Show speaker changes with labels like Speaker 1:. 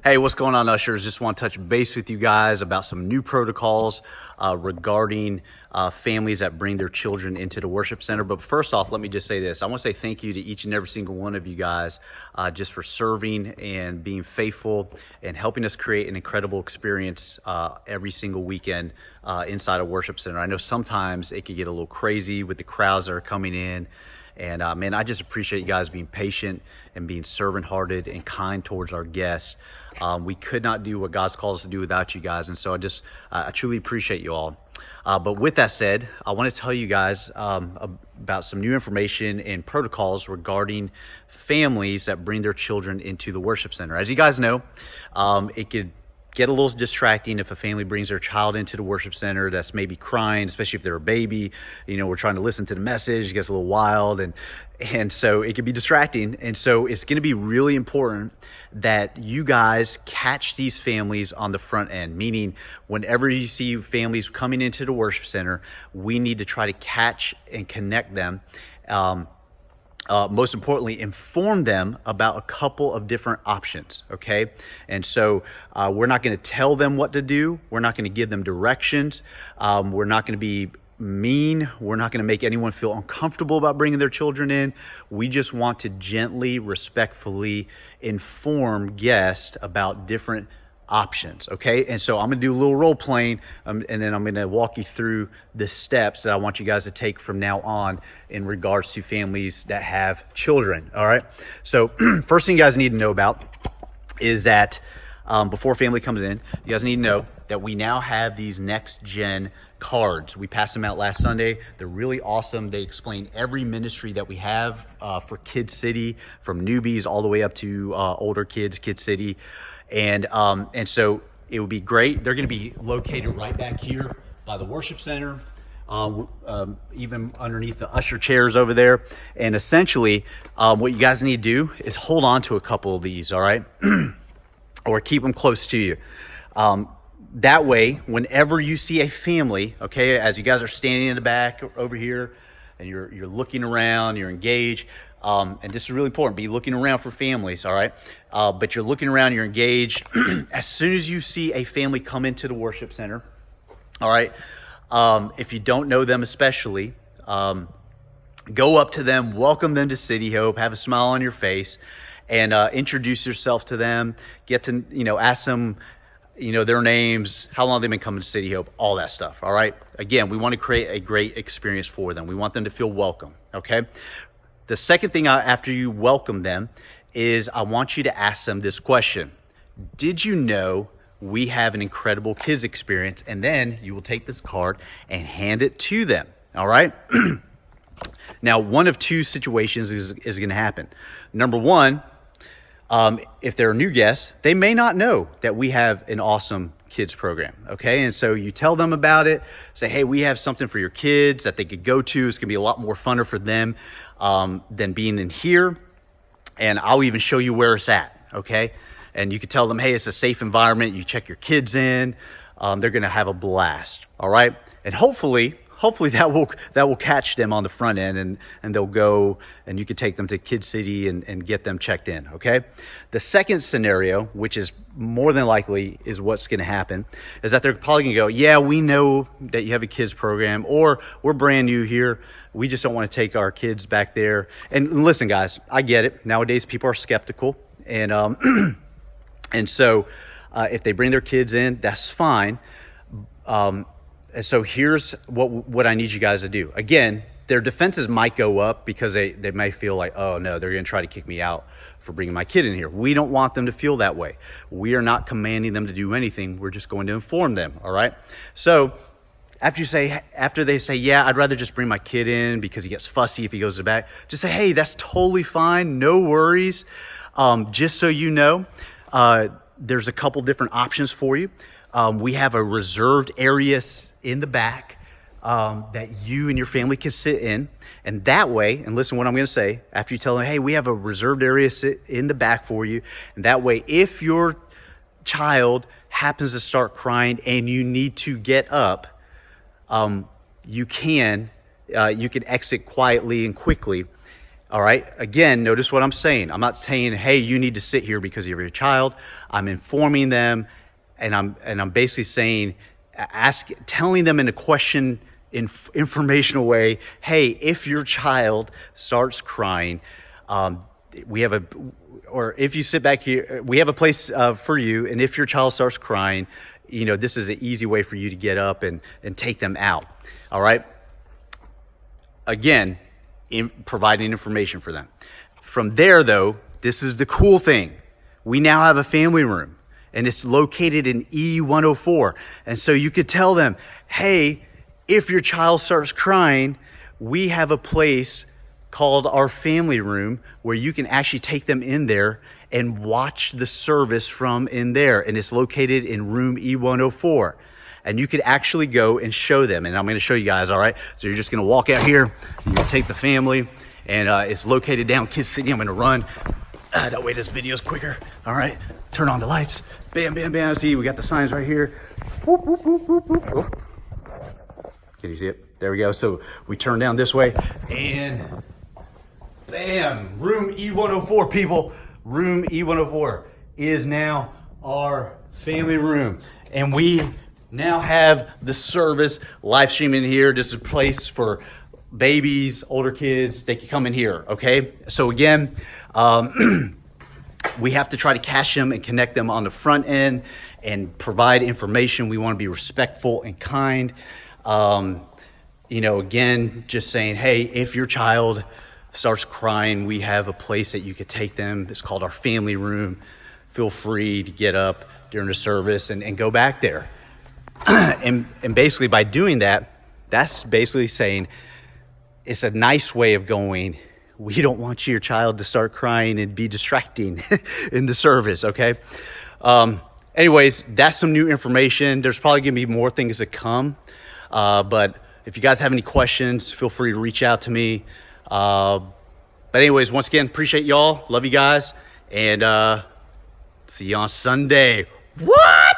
Speaker 1: Hey, what's going on, Ushers? Just want to touch base with you guys about some new protocols regarding families that bring their children into the worship center. But first off, let me just say this. I want to say thank you to each and every single one of you guys just for serving and being faithful and helping us create an incredible experience every single weekend inside a worship center. I know sometimes it can get a little crazy with the crowds that are coming in. And man, I just appreciate you guys being patient and being servant-hearted and kind towards our guests. We could not do what God's called us to do without you guys. And so I truly appreciate you all. But with that said, I want to tell you guys about some new information and protocols regarding families that bring their children into the worship center. As you guys know, it could get a little distracting if a family brings their child into the worship center that's maybe crying, especially if they're a baby. You know, we're trying to listen to the message, it gets a little wild, and so it can be distracting. And so it's going to be really important that you guys catch these families on the front end, meaning whenever you see families coming into the worship center, we need to try to catch and connect them. Most importantly, inform them about a couple of different options, okay? And so we're not going to tell them what to do. We're not going to give them directions. We're not going to be mean. We're not going to make anyone feel uncomfortable about bringing their children in. We just want to gently, respectfully inform guests about different options, okay? And so I'm gonna do a little role playing, and then I'm gonna walk you through the steps that I want you guys to take from now on in regards to families that have children. All right, so first thing you guys need to know about is that before family comes in, you guys need to know that we now have these next gen cards. We passed them out last Sunday. They're really awesome. They explain every ministry that we have for Kid City, from newbies all the way up to older kids, Kid City. And so it would be great. They're going to be located right back here by the worship center, even underneath the usher chairs over there. And essentially, what you guys need to do is hold on to a couple of these, all right? Or keep them close to you. That way, whenever you see a family, okay, as you guys are standing in the back over here, and you're looking around, you're engaged, and this is really important, be looking around for families, all right? But you're looking around, you're engaged. As soon as you see a family come into the worship center, all right, if you don't know them especially, go up to them, welcome them to City Hope, have a smile on your face, and introduce yourself to them, get to, ask them, their names, how long they've been coming to City Hope, all that stuff, all right? Again, we want to create a great experience for them. We want them to feel welcome, okay? The second thing after you welcome them is I want you to ask them this question. Did you know we have an incredible kids experience? And then you will take this card and hand it to them, all right? Now, one of two situations is going to happen. Number one, if they're a new guest, they may not know that we have an awesome kids program, okay? And so you tell them about it, say, hey, we have something for your kids that they could go to. It's gonna be a lot more funner for them than being in here. And I'll even show you where it's at, okay? And you could tell them, hey, it's a safe environment. You check your kids in. They're gonna have a blast, all right? And hopefully that will catch them on the front end, and they'll go, and you could take them to Kid City and get them checked in, okay? The second scenario, which is more than likely is what's going to happen, is that they're probably going to go, yeah, we know that you have a kids program, or we're brand new here. We just don't want to take our kids back there. And listen, guys, I get it. Nowadays, people are skeptical, and and so if they bring their kids in, that's fine. And so here's what I need you guys to do. Again, their defenses might go up because they may feel like, oh no, they're going to try to kick me out for bringing my kid in here. We don't want them to feel that way. We are not commanding them to do anything. We're just going to inform them, all right? So after they say, yeah, I'd rather just bring my kid in because he gets fussy if he goes to the back, just say, hey, that's totally fine. No worries. Just so you know, there's a couple different options for you. We have a reserved area in the back that you and your family can sit in. And that way, and listen what I'm going to say, after you tell them, hey, we have a reserved area sit in the back for you. And that way, if your child happens to start crying and you need to get up, you can exit quietly and quickly All right. Again, notice what I'm saying. I'm not saying, hey, you need to sit here because you're your child. I'm informing them, and I'm basically saying, telling them in a informational way, hey, if your child starts crying, we have or if you sit back here, we have a place for you. And if your child starts crying, this is an easy way for you to get up and take them out. All right. Again, providing information for them. From there, though, this is the cool thing. We now have a family room, and it's located in E104. And so you could tell them, hey, if your child starts crying, we have a place called our family room where you can actually take them in there and watch the service from in there. And it's located in room E104. And you could actually go and show them. And I'm going to show you guys, all right? So you're just going to walk out here, you take the family, and it's located down Kids City. I'm going to run. That way this video's quicker. All right, turn on the lights. Bam, bam, bam. See, we got the signs right here. Whoop, whoop, whoop, whoop, whoop. Oh. Can you see it? There we go. So we turn down this way, and bam, room E104, people. Room E104 is now our family room. And we now have the service live streaming here. This is a place for babies, older kids. They can come in here, okay? So again, we have to try to catch them and connect them on the front end and provide information. We want to be respectful and kind. Again, just saying, hey, if your child starts crying, we have a place that you could take them. It's called our family room. Feel free to get up during the service and go back there. And basically by doing that, that's basically saying it's a nice way of going, we don't want your child to start crying and be distracting in the service, okay? Anyways, that's some new information. There's probably gonna be more things to come. But if you guys have any questions, feel free to reach out to me. But anyways, once again, appreciate y'all. Love you guys. And see you on Sunday. What?